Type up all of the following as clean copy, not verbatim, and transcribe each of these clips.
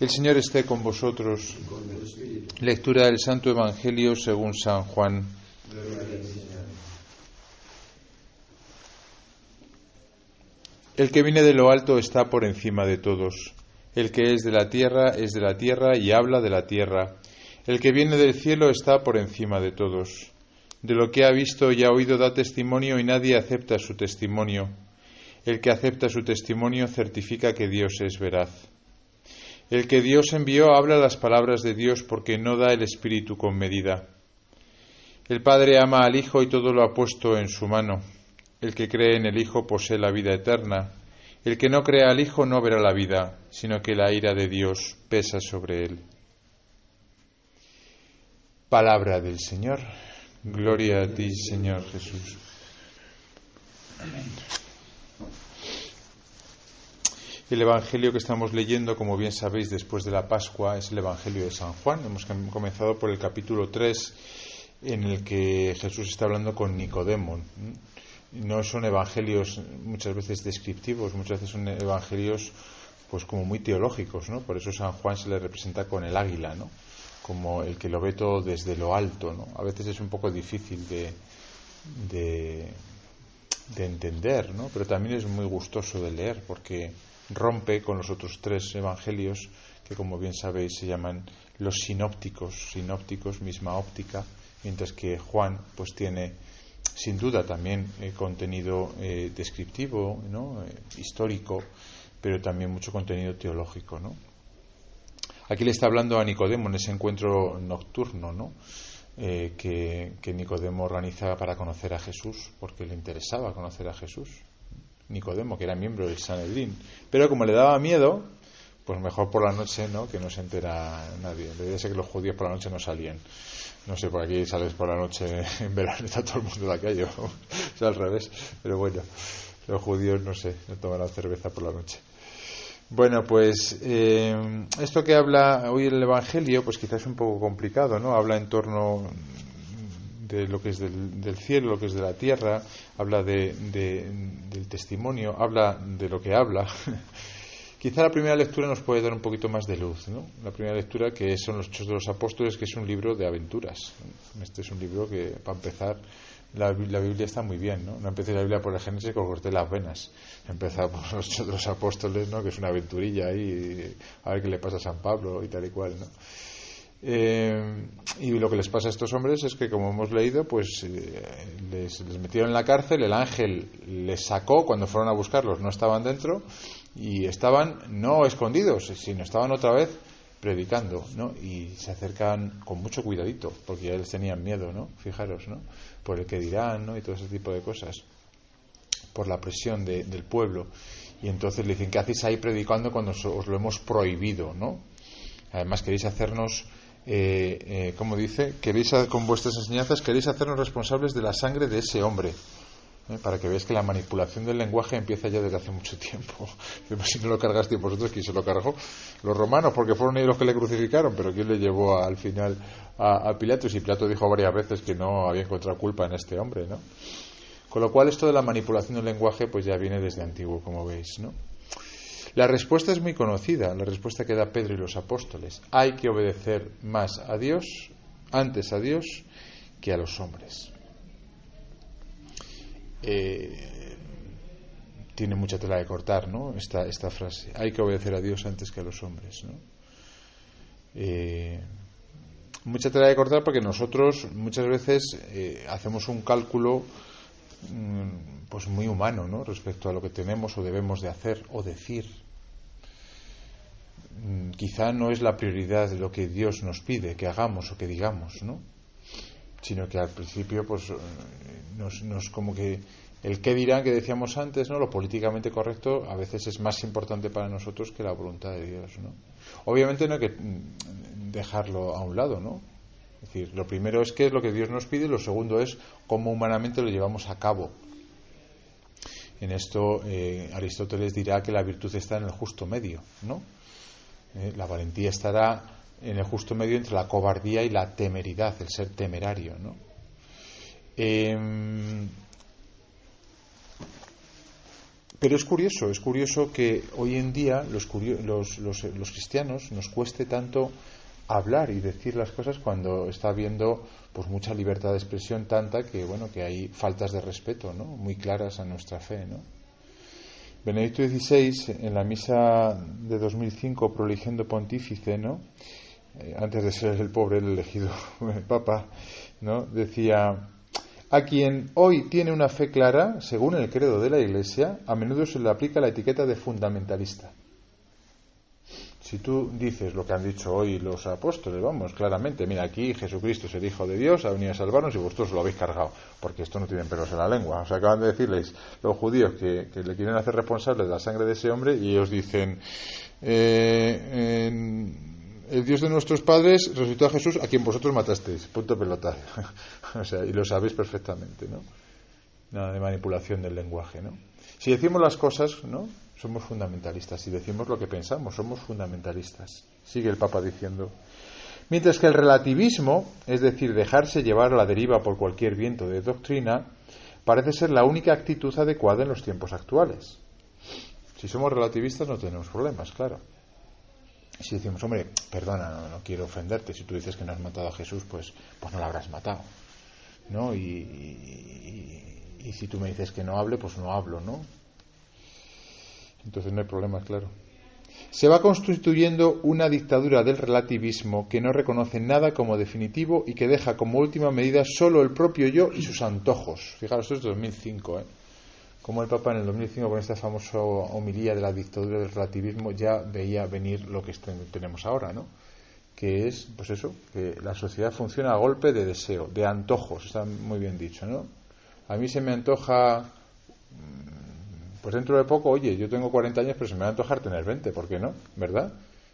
El Señor esté con vosotros. Lectura del Santo Evangelio según San Juan. El que viene de lo alto está por encima de todos. El que es de la tierra y habla de la tierra. El que viene del cielo está por encima de todos. De lo que ha visto y ha oído da testimonio y nadie acepta su testimonio. El que acepta su testimonio certifica que Dios es veraz. El que Dios envió habla las palabras de Dios porque no da el Espíritu con medida. El Padre ama al Hijo y todo lo ha puesto en su mano. El que cree en el Hijo posee la vida eterna. El que no cree al Hijo no verá la vida, sino que la ira de Dios pesa sobre él. Palabra del Señor. Gloria a ti, Señor Jesús. Amén. El Evangelio que estamos leyendo, como bien sabéis, después de la Pascua, es el Evangelio de San Juan. Hemos comenzado por el capítulo 3, en el que Jesús está hablando con Nicodemo. No son evangelios muchas veces descriptivos, muchas veces son evangelios pues como muy teológicos, ¿no? Por eso San Juan se le representa con el águila, ¿no? Como el que lo ve todo desde lo alto, ¿no? A veces es un poco difícil de entender, ¿no? Pero también es muy gustoso de leer porque rompe con los otros tres evangelios que, como bien sabéis, se llaman los sinópticos, misma óptica, mientras que Juan pues tiene sin duda también contenido descriptivo, ¿no? Histórico, pero también mucho contenido teológico, ¿no? Aquí le está hablando a Nicodemo en ese encuentro nocturno, ¿no? Que Nicodemo organiza para conocer a Jesús, porque le interesaba conocer a Jesús. Nicodemo, que era miembro del Sanedrín, pero como le daba miedo, pues mejor por la noche, ¿no? Que no se entera nadie. Debe ser que los judíos por la noche no salían. No sé, por aquí sales por la noche en verano, está todo el mundo en la calle, es al revés, pero bueno, los judíos no sé, no toman cerveza por la noche. Bueno, pues esto que habla hoy el Evangelio, pues quizás es un poco complicado, ¿no? Habla en torno de lo que es del cielo, lo que es de la tierra, habla del testimonio, habla de lo que habla. Quizá la primera lectura nos puede dar un poquito más de luz, ¿no? La primera lectura, que son los Hechos de los Apóstoles, que es un libro de aventuras. Este es un libro que, para empezar, la Biblia está muy bien, ¿no? No empecé la Biblia por el Génesis que os corté las venas. Empezar por los Hechos de los Apóstoles, ¿no? Que es una aventurilla ahí, a ver qué le pasa a San Pablo y tal y cual, ¿no? Y lo que les pasa a estos hombres es que, como hemos leído, pues les metieron en la cárcel, el ángel les sacó cuando fueron a buscarlos, no estaban dentro y estaban no escondidos, sino estaban otra vez predicando, ¿no? Y se acercan con mucho cuidadito porque ya les tenían miedo, ¿no? Fijaros, ¿no? Por el que dirán, ¿no? Y todo ese tipo de cosas, por la presión del pueblo. Y entonces le dicen: ¿qué hacéis ahí predicando cuando os lo hemos prohibido, ¿no? Además queréis hacernos como dice, con vuestras enseñanzas queréis hacernos responsables de la sangre de ese hombre, para que veáis que la manipulación del lenguaje empieza ya desde hace mucho tiempo. Si no lo cargasteis vosotros, ¿quién se lo cargó? Los romanos, porque fueron ellos los que le crucificaron, pero ¿quién le llevó al final a Pilato? Y Pilato dijo varias veces que no había encontrado culpa en este hombre, ¿no? Con lo cual esto de la manipulación del lenguaje pues ya viene desde antiguo, como veis, ¿no? La respuesta es muy conocida, la respuesta que da Pedro y los apóstoles: hay que obedecer más a Dios, antes a Dios, que a los hombres. Tiene mucha tela de cortar, ¿no? Esta frase: hay que obedecer a Dios antes que a los hombres, ¿no? Mucha tela de cortar porque nosotros muchas veces hacemos un cálculo pues muy humano, ¿no? Respecto a lo que tenemos o debemos de hacer o decir. Quizá no es la prioridad de lo que Dios nos pide que hagamos o que digamos, ¿no? Sino que al principio pues nos como que el qué dirán que decíamos antes, ¿no? Lo políticamente correcto a veces es más importante para nosotros que la voluntad de Dios, ¿no? Obviamente no hay que dejarlo a un lado, ¿no? Es decir, lo primero es qué es lo que Dios nos pide y lo segundo es cómo humanamente lo llevamos a cabo. En esto Aristóteles dirá que la virtud está en el justo medio, ¿no? La valentía estará en el justo medio entre la cobardía y la temeridad, el ser temerario, ¿no? Pero es curioso que hoy en día los cristianos nos cueste tanto hablar y decir las cosas cuando está habiendo pues mucha libertad de expresión, tanta que bueno, que hay faltas de respeto, ¿no?, muy claras a nuestra fe, ¿no? Benedicto XVI, en la misa de 2005 Proligendo Pontífice, ¿no?, antes de ser el pobre el elegido Papa, ¿no?, decía: a quien hoy tiene una fe clara, según el credo de la Iglesia, a menudo se le aplica la etiqueta de fundamentalista. Si tú dices lo que han dicho hoy los apóstoles, vamos, claramente, mira, aquí Jesucristo es el Hijo de Dios, ha venido a salvarnos y vosotros lo habéis cargado, porque esto no tienen pelos en la lengua. O sea, acaban de decirles los judíos que le quieren hacer responsable de la sangre de ese hombre y ellos dicen: el Dios de nuestros padres resucitó a Jesús, a quien vosotros matasteis. Punto pelota. O sea, y lo sabéis perfectamente, ¿no? Nada de manipulación del lenguaje, ¿no? Si decimos las cosas, ¿no?, somos fundamentalistas. Si decimos lo que pensamos, somos fundamentalistas. Sigue el Papa diciendo: mientras que el relativismo, es decir, dejarse llevar a la deriva por cualquier viento de doctrina, parece ser la única actitud adecuada en los tiempos actuales. Si somos relativistas no tenemos problemas, claro. Si decimos: hombre, perdona, no quiero ofenderte, si tú dices que no has matado a Jesús, pues no lo habrás matado, ¿no? Y si tú me dices que no hable, pues no hablo, ¿no? Entonces no hay problema, claro. Se va constituyendo una dictadura del relativismo que no reconoce nada como definitivo y que deja como última medida solo el propio yo y sus antojos. Fijaros, esto es 2005, Como el Papa en el 2005, con esta famosa homilía de la dictadura del relativismo, ya veía venir lo que tenemos ahora, ¿no? Que es, pues eso, que la sociedad funciona a golpe de deseo, de antojos. Está muy bien dicho, ¿no? A mí se me antoja, pues dentro de poco, oye, yo tengo 40 años, pero se me va a antojar tener 20, ¿por qué no? ¿Verdad?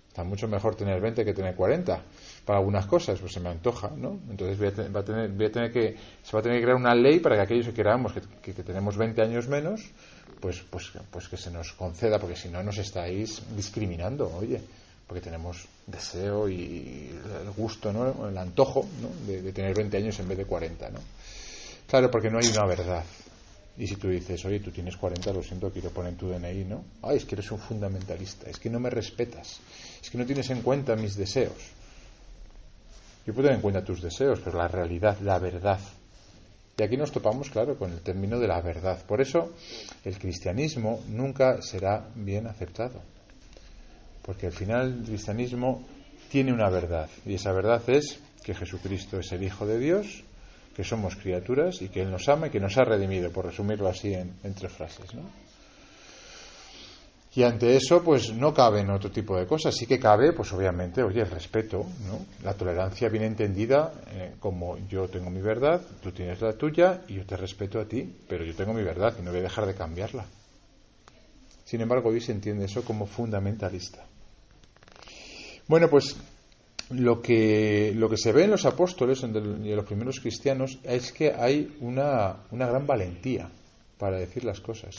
Está mucho mejor tener 20 que tener 40. Para algunas cosas, pues se me antoja, ¿no? Entonces se va a tener que crear una ley para que aquellos que queramos que tenemos 20 años menos, pues que se nos conceda, porque si no nos estáis discriminando, oye, porque tenemos deseo y el gusto, ¿no?, el antojo, ¿no?, de tener 20 años en vez de 40, ¿no? Claro, porque no hay una verdad. Y si tú dices: oye, tú tienes 40, lo siento, quiero poner tu DNI, ¿no? Ay, es que eres un fundamentalista, es que no me respetas, es que no tienes en cuenta mis deseos. Yo puedo tener en cuenta tus deseos, pero la realidad, la verdad. Y aquí nos topamos, claro, con el término de la verdad. Por eso el cristianismo nunca será bien aceptado, porque al final el cristianismo tiene una verdad, y esa verdad es que Jesucristo es el Hijo de Dios, que somos criaturas y que Él nos ama y que nos ha redimido, por resumirlo así en 3 frases, ¿no? Y ante eso, pues no caben otro tipo de cosas. Sí que cabe, pues obviamente, oye, el respeto, ¿no? La tolerancia bien entendida, como yo tengo mi verdad, tú tienes la tuya y yo te respeto a ti, pero yo tengo mi verdad y no voy a dejar de cambiarla. Sin embargo, hoy se entiende eso como fundamentalista. Bueno, pues lo que se ve en los apóstoles y en los primeros cristianos es que hay una gran valentía para decir las cosas,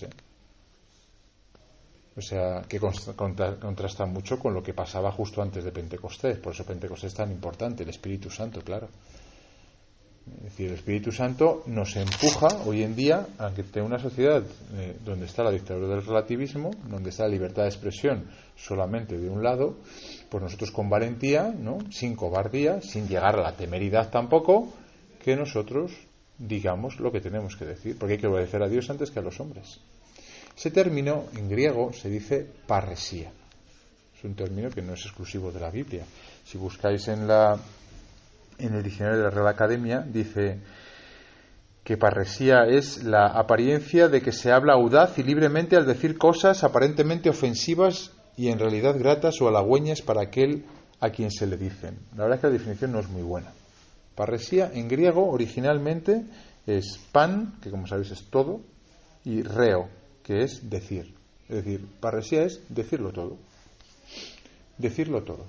O sea, que contrasta mucho con lo que pasaba justo antes de Pentecostés. Por eso Pentecostés es tan importante, el Espíritu Santo, claro. Es decir, el Espíritu Santo nos empuja hoy en día a que en una sociedad donde está la dictadura del relativismo, donde está la libertad de expresión solamente de un lado, pues nosotros con valentía, ¿no?, sin cobardía, sin llegar a la temeridad tampoco, que nosotros digamos lo que tenemos que decir, porque hay que obedecer a Dios antes que a los hombres. Ese término en griego se dice parresía. Es un término que no es exclusivo de la Biblia. Si buscáis en el diccionario de la Real Academia, dice que parresía es la apariencia de que se habla audaz y libremente al decir cosas aparentemente ofensivas y en realidad gratas o halagüeñas para aquel a quien se le dicen. La verdad es que la definición no es muy buena. Parresía en griego originalmente es pan, que como sabéis es todo, y reo, que es decir. Es decir, parresía es decirlo todo. Decirlo todo.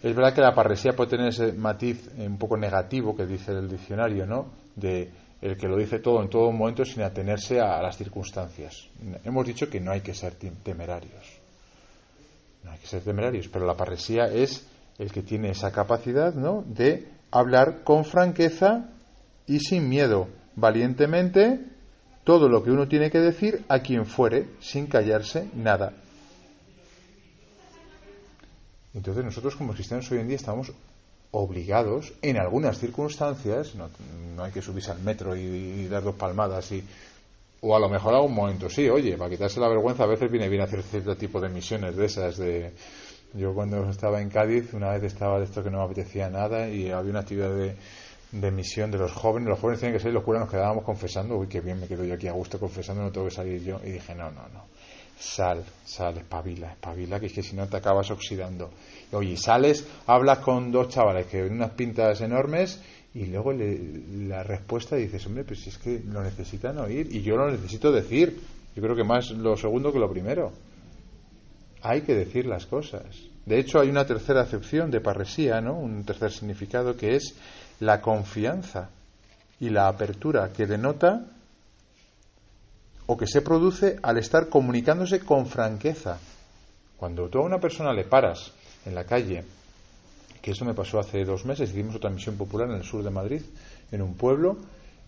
Es verdad que la parresía puede tener ese matiz un poco negativo que dice el diccionario, ¿no?, de el que lo dice todo en todo momento sin atenerse a las circunstancias. Hemos dicho que no hay que ser temerarios. No hay que ser temerarios, pero la parresía es el que tiene esa capacidad, ¿no?, de hablar con franqueza y sin miedo, valientemente todo lo que uno tiene que decir a quien fuere, sin callarse nada. Entonces nosotros como cristianos hoy en día estamos obligados, en algunas circunstancias, no hay que subirse al metro y dar dos palmadas, o a lo mejor a un momento sí, oye, para quitarse la vergüenza a veces viene bien hacer cierto tipo de misiones de esas. Yo cuando estaba en Cádiz, una vez estaba de esto que no me apetecía nada y había una actividad de misión de los jóvenes tenían que salir, los curas nos quedábamos confesando, uy, qué bien me quedo yo aquí a gusto confesando, no tengo que salir yo, y dije, no, sal, espabila, que es que si no te acabas oxidando. Oye, sales, hablas con dos chavales que ven unas pintas enormes y luego la respuesta dices, hombre, pues si es que lo necesitan oír y yo lo necesito decir. Yo creo que más lo segundo que lo primero. Hay que decir las cosas. De hecho, hay una tercera acepción de parresía, ¿no? Un tercer significado que es la confianza y la apertura que denota o que se produce al estar comunicándose con franqueza. Cuando tú a una persona le paras en la calle, que eso me pasó hace 2 meses, hicimos otra misión popular en el sur de Madrid, en un pueblo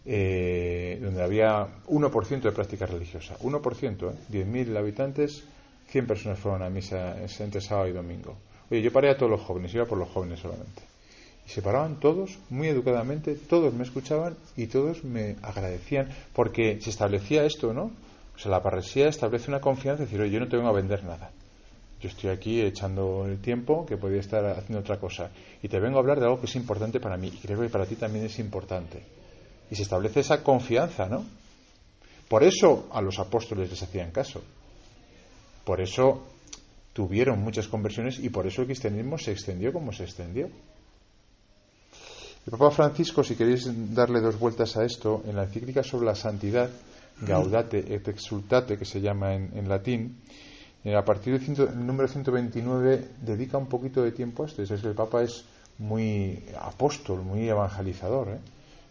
donde había 1% de práctica religiosa. 1%, 10.000 habitantes, 100 personas fueron a misa entre sábado y domingo. Oye, yo paré a todos los jóvenes, iba por los jóvenes solamente. Y se paraban todos, muy educadamente, todos me escuchaban y todos me agradecían, porque se establecía esto, ¿no? O sea, la parresía establece una confianza, es decir, oye, yo no te vengo a vender nada. Yo estoy aquí echando el tiempo que podría estar haciendo otra cosa. Y te vengo a hablar de algo que es importante para mí. Y creo que para ti también es importante. Y se establece esa confianza, ¿no? Por eso a los apóstoles les hacían caso. Por eso tuvieron muchas conversiones y por eso el cristianismo se extendió como se extendió. El Papa Francisco, si queréis darle 2 vueltas a esto, en la encíclica sobre la santidad, Gaudate et Exsultate, que se llama en latín, a partir del número 129 dedica un poquito de tiempo a esto. Es que el Papa es muy apóstol, muy evangelizador,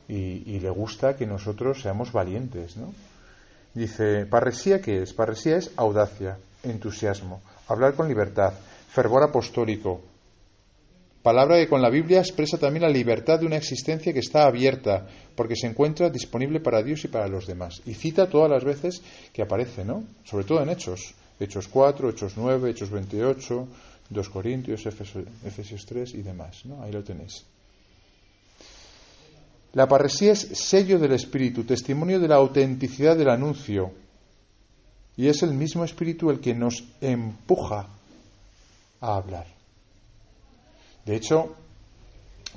y le gusta que nosotros seamos valientes, ¿no? Dice, parresía, ¿qué es? Parresía es audacia, entusiasmo, hablar con libertad, fervor apostólico, palabra que con la Biblia expresa también la libertad de una existencia que está abierta, porque se encuentra disponible para Dios y para los demás. Y cita todas las veces que aparece, ¿no? Sobre todo en Hechos 4, Hechos 9, Hechos 28, 2 Corintios, Efesios 3 y demás, ¿no? Ahí lo tenéis. La parresía es sello del Espíritu, testimonio de la autenticidad del anuncio, y es el mismo Espíritu el que nos empuja a hablar. De hecho,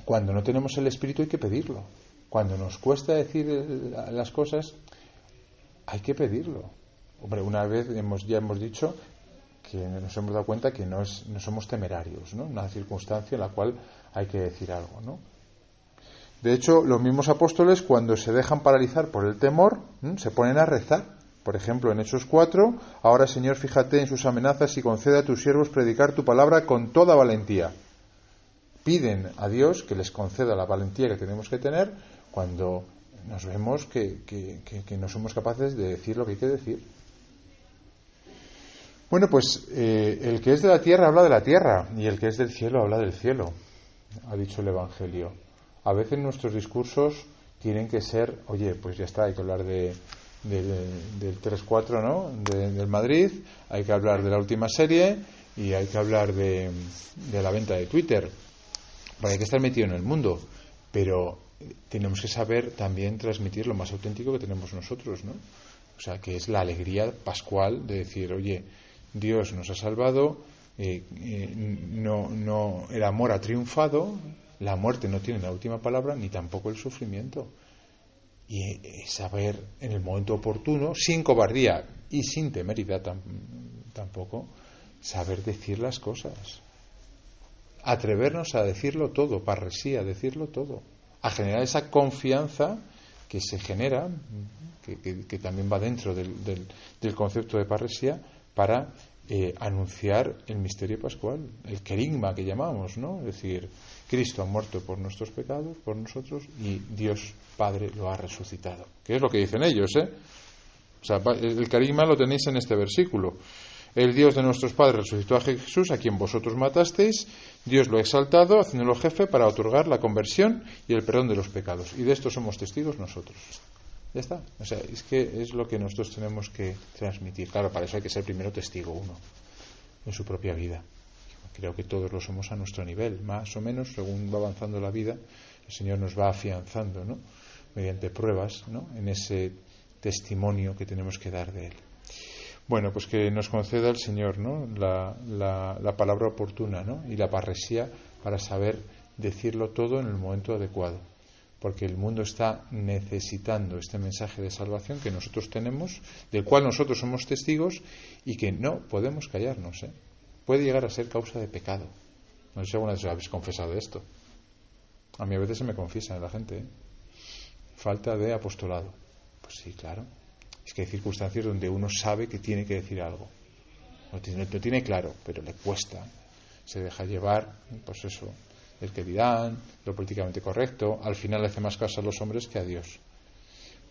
cuando no tenemos el Espíritu hay que pedirlo. Cuando nos cuesta decir las cosas, hay que pedirlo. Hombre, una vez ya hemos dicho que nos hemos dado cuenta que no somos temerarios, ¿no? Una circunstancia en la cual hay que decir algo, ¿no? De hecho, los mismos apóstoles, cuando se dejan paralizar por el temor, se ponen a rezar. Por ejemplo, en Hechos 4, ahora, Señor, fíjate en sus amenazas y concede a tus siervos predicar tu palabra con toda valentía. Piden a Dios que les conceda la valentía que tenemos que tener cuando nos vemos que no somos capaces de decir lo que hay que decir. Bueno, pues el que es de la tierra habla de la tierra y el que es del cielo habla del cielo, ha dicho el Evangelio. A veces nuestros discursos tienen que ser, oye, pues ya está, hay que hablar del 3-4, ¿no? Del Madrid, hay que hablar de la última serie y hay que hablar de la venta de Twitter. Porque hay que estar metido en el mundo, pero tenemos que saber también transmitir lo más auténtico que tenemos nosotros, ¿no? O sea, que es la alegría pascual de decir, oye, Dios nos ha salvado, no, el amor ha triunfado, la muerte no tiene la última palabra, ni tampoco el sufrimiento. Y saber en el momento oportuno, sin cobardía y sin temeridad tampoco, saber decir las cosas. Atrevernos a decirlo todo, parresía, decirlo todo, a generar esa confianza que se genera, que también va dentro del concepto de parresía, para anunciar el misterio pascual, el querigma que llamamos, ¿no? Es decir, Cristo ha muerto por nuestros pecados, por nosotros, y Dios Padre lo ha resucitado, que es lo que dicen ellos, ¿eh? O sea, el querigma lo tenéis en este versículo. El Dios de nuestros padres resucitó a Jesús, a quien vosotros matasteis. Dios lo ha exaltado, haciéndolo jefe para otorgar la conversión y el perdón de los pecados. Y de esto somos testigos nosotros. Ya está. O sea, es que es lo que nosotros tenemos que transmitir. Claro, para eso hay que ser primero testigo uno en su propia vida. Creo que todos lo somos a nuestro nivel, más o menos, según va avanzando la vida, el Señor nos va afianzando, ¿no? Mediante pruebas, ¿no? En ese testimonio que tenemos que dar de Él. Bueno, pues que nos conceda el Señor, ¿no? La palabra oportuna, ¿no? Y la parresía para saber decirlo todo en el momento adecuado. Porque el mundo está necesitando este mensaje de salvación que nosotros tenemos, del cual nosotros somos testigos y que no podemos callarnos, ¿eh? Puede llegar a ser causa de pecado. No sé si alguna vez habéis confesado esto. A mí a veces se me confiesa la gente, ¿eh? Falta de apostolado. Pues sí, claro. Es que hay circunstancias donde uno sabe que tiene que decir algo. Lo tiene claro, pero le cuesta. Se deja llevar, pues eso, el que dirán, lo políticamente correcto. Al final le hace más caso a los hombres que a Dios.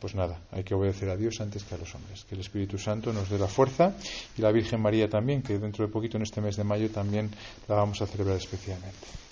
Pues nada, hay que obedecer a Dios antes que a los hombres. Que el Espíritu Santo nos dé la fuerza, y la Virgen María también, que dentro de poquito, en este mes de mayo, también la vamos a celebrar especialmente.